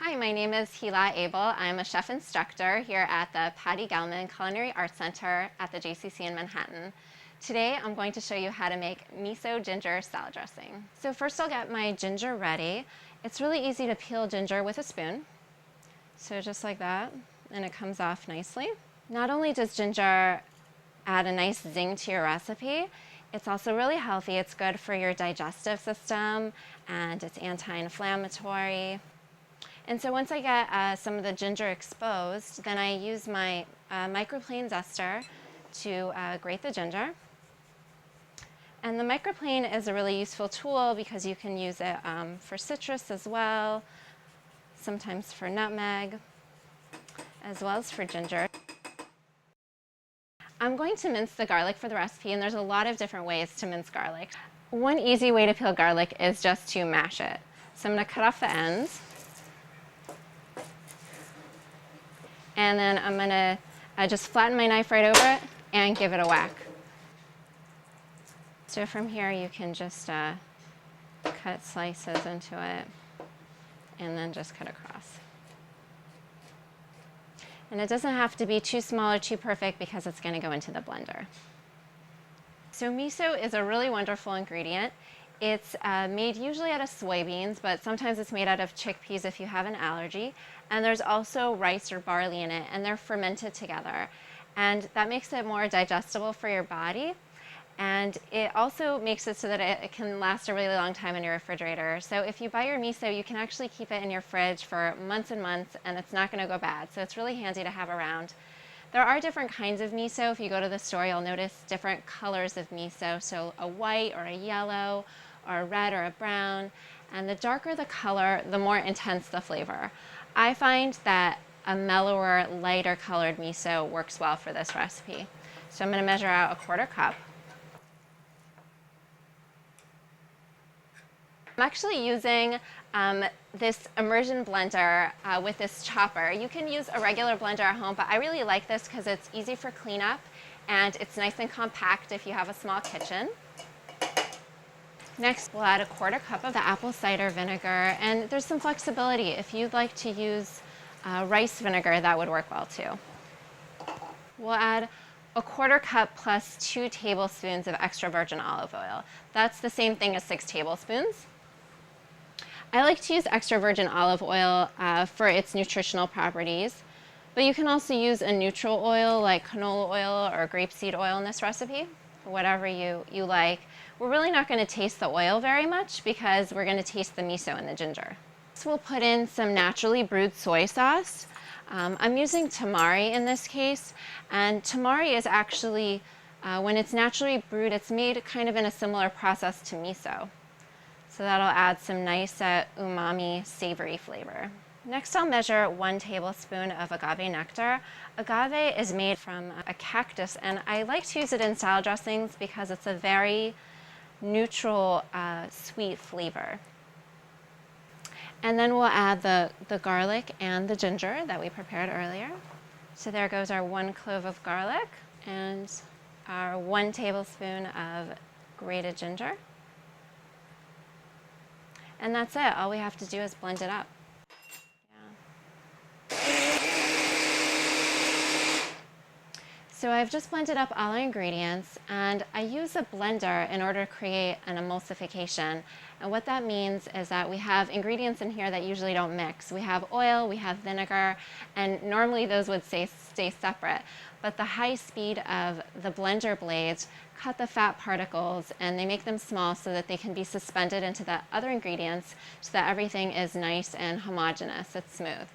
Hi, my name is Hilla Abel. I'm a chef instructor here at the Patty Gelman Culinary Arts Center at the JCC in Manhattan. Today I'm going to show you how to make miso ginger salad dressing. So first I'll get my ginger ready. It's really easy to peel ginger with a spoon. So just like that, and it comes off nicely. Not only does ginger add a nice zing to your recipe, it's also really healthy. It's good for your digestive system and it's anti-inflammatory. And so once I get some of the ginger exposed, then I use my microplane zester to grate the ginger. And the microplane is a really useful tool because you can use it for citrus as well, sometimes for nutmeg, as well as for ginger. I'm going to mince the garlic for the recipe, and there's a lot of different ways to mince garlic. One easy way to peel garlic is just to mash it. So I'm going to cut off the ends. And then I'm going to just flatten my knife right over it and give it a whack. So from here you can just cut slices into it and then just cut across. And it doesn't have to be too small or too perfect because it's going to go into the blender. So miso is a really wonderful ingredient. It's made usually out of soybeans, but sometimes it's made out of chickpeas if you have an allergy. And there's also rice or barley in it, and they're fermented together. And that makes it more digestible for your body. And it also makes it so that it can last a really long time in your refrigerator. So if you buy your miso, you can actually keep it in your fridge for months and months, and it's not going to go bad. So it's really handy to have around. There are different kinds of miso. If you go to the store, you'll notice different colors of miso. So a white or a yellow or a red or a brown. And the darker the color, the more intense the flavor. I find that a mellower, lighter colored miso works well for this recipe. So I'm going to measure out a 1/4 cup. I'm actually using this immersion blender with this chopper. You can use a regular blender at home, but I really like this because it's easy for cleanup and it's nice and compact if you have a small kitchen. Next, we'll add a 1/4 cup of the apple cider vinegar, and there's some flexibility. If you'd like to use rice vinegar, that would work well too. We'll add a 1/4 cup plus 2 tablespoons of extra virgin olive oil. That's the same thing as 6 tablespoons. I like to use extra virgin olive oil for its nutritional properties, but you can also use a neutral oil like canola oil or grapeseed oil in this recipe, whatever you like. We're really not going to taste the oil very much because we're going to taste the miso and the ginger. So we'll put in some naturally brewed soy sauce. I'm using tamari in this case, and tamari is actually, when it's naturally brewed, it's made kind of in a similar process to miso. So that'll add some nice umami, savory flavor. Next, I'll measure 1 tablespoon of agave nectar. Agave is made from a cactus, and I like to use it in salad dressings because it's a very neutral, sweet flavor. And then we'll add the garlic and the ginger that we prepared earlier. So there goes our 1 clove of garlic and our 1 tablespoon of grated ginger. And that's it. All we have to do is blend it up. So I've just blended up all our ingredients, and I use a blender in order to create an emulsification. And what that means is that we have ingredients in here that usually don't mix. We have oil, we have vinegar, and normally those would stay separate. But the high speed of the blender blades cut the fat particles, and they make them small so that they can be suspended into the other ingredients so that everything is nice and homogeneous. It's smooth.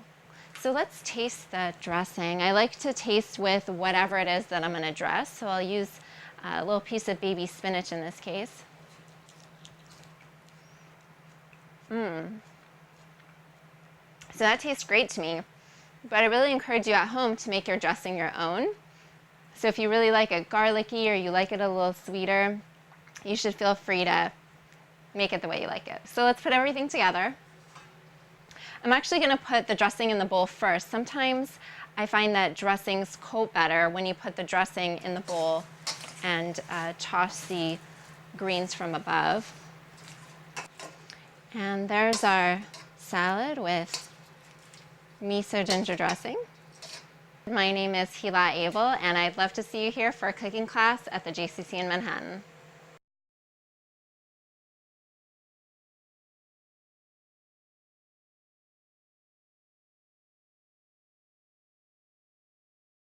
So let's taste the dressing. I like to taste with whatever it is that I'm going to dress. So I'll use a little piece of baby spinach in this case. So that tastes great to me. But I really encourage you at home to make your dressing your own. So if you really like it garlicky or you like it a little sweeter, you should feel free to make it the way you like it. So let's put everything together. I'm actually going to put the dressing in the bowl first. Sometimes I find that dressings coat better when you put the dressing in the bowl and toss the greens from above. And there's our salad with miso ginger dressing. My name is Hilla Abel, and I'd love to see you here for a cooking class at the JCC in Manhattan.